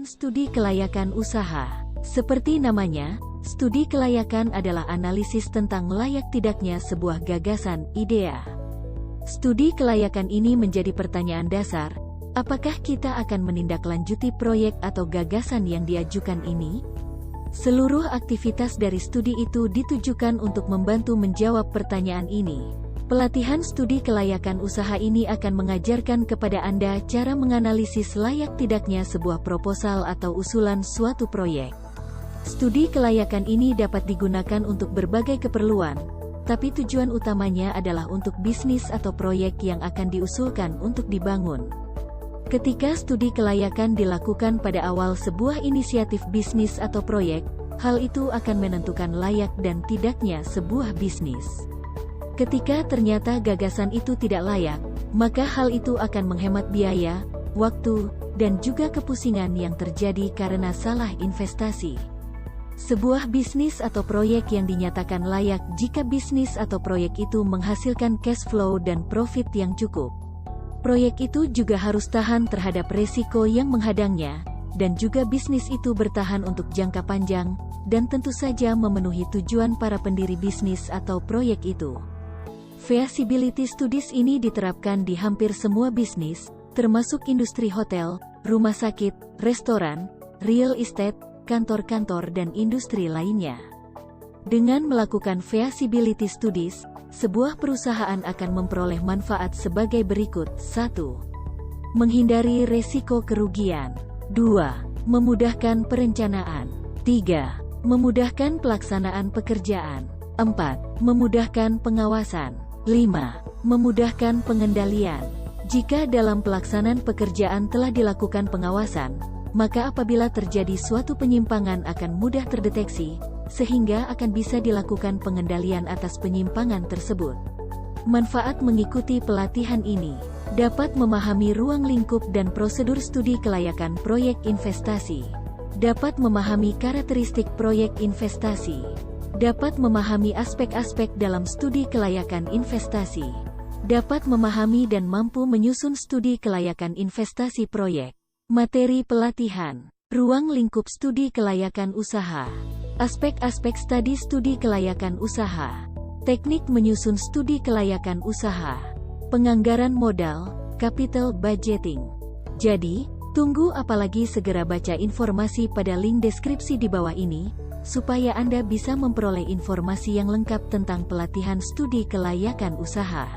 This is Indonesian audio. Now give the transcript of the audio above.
Pelatihan Studi Kelayakan Usaha. Seperti namanya, studi kelayakan adalah analisis tentang layak tidaknya sebuah gagasan, idea. Studi kelayakan ini menjadi pertanyaan dasar, apakah kita akan menindaklanjuti proyek atau gagasan yang diajukan ini? Seluruh aktivitas dari studi itu ditujukan untuk membantu menjawab pertanyaan ini. Pelatihan studi kelayakan usaha ini akan mengajarkan kepada Anda cara menganalisis layak tidaknya sebuah proposal atau usulan suatu proyek. Studi kelayakan ini dapat digunakan untuk berbagai keperluan, tapi tujuan utamanya adalah untuk bisnis atau proyek yang akan diusulkan untuk dibangun. Ketika studi kelayakan dilakukan pada awal sebuah inisiatif bisnis atau proyek, hal itu akan menentukan layak dan tidaknya sebuah bisnis. Ketika ternyata gagasan itu tidak layak, maka hal itu akan menghemat biaya, waktu, dan juga kepusingan yang terjadi karena salah investasi. Sebuah bisnis atau proyek yang dinyatakan layak jika bisnis atau proyek itu menghasilkan cash flow dan profit yang cukup. Proyek itu juga harus tahan terhadap resiko yang menghadangnya, dan juga bisnis itu bertahan untuk jangka panjang, dan tentu saja memenuhi tujuan para pendiri bisnis atau proyek itu. Feasibility studies ini diterapkan di hampir semua bisnis, termasuk industri hotel, rumah sakit, restoran, real estate, kantor-kantor dan industri lainnya. Dengan melakukan feasibility studies, sebuah perusahaan akan memperoleh manfaat sebagai berikut. 1. Menghindari resiko kerugian. 2. Memudahkan perencanaan. 3. Memudahkan pelaksanaan pekerjaan. 4. Memudahkan pengawasan. 5. Memudahkan pengendalian. Jika dalam pelaksanaan pekerjaan telah dilakukan pengawasan, maka apabila terjadi suatu penyimpangan akan mudah terdeteksi, sehingga akan bisa dilakukan pengendalian atas penyimpangan tersebut. Manfaat mengikuti pelatihan ini dapat memahami ruang lingkup dan prosedur studi kelayakan proyek investasi, dapat memahami karakteristik proyek investasi, dapat memahami aspek-aspek dalam studi kelayakan investasi, dapat memahami dan mampu menyusun studi kelayakan investasi proyek. Materi pelatihan, ruang lingkup studi kelayakan usaha, aspek-aspek studi kelayakan usaha, teknik menyusun studi kelayakan usaha, penganggaran modal, capital budgeting. Jadi, tunggu apalagi, segera baca informasi pada link deskripsi di bawah ini, supaya Anda bisa memperoleh informasi yang lengkap tentang pelatihan studi kelayakan usaha.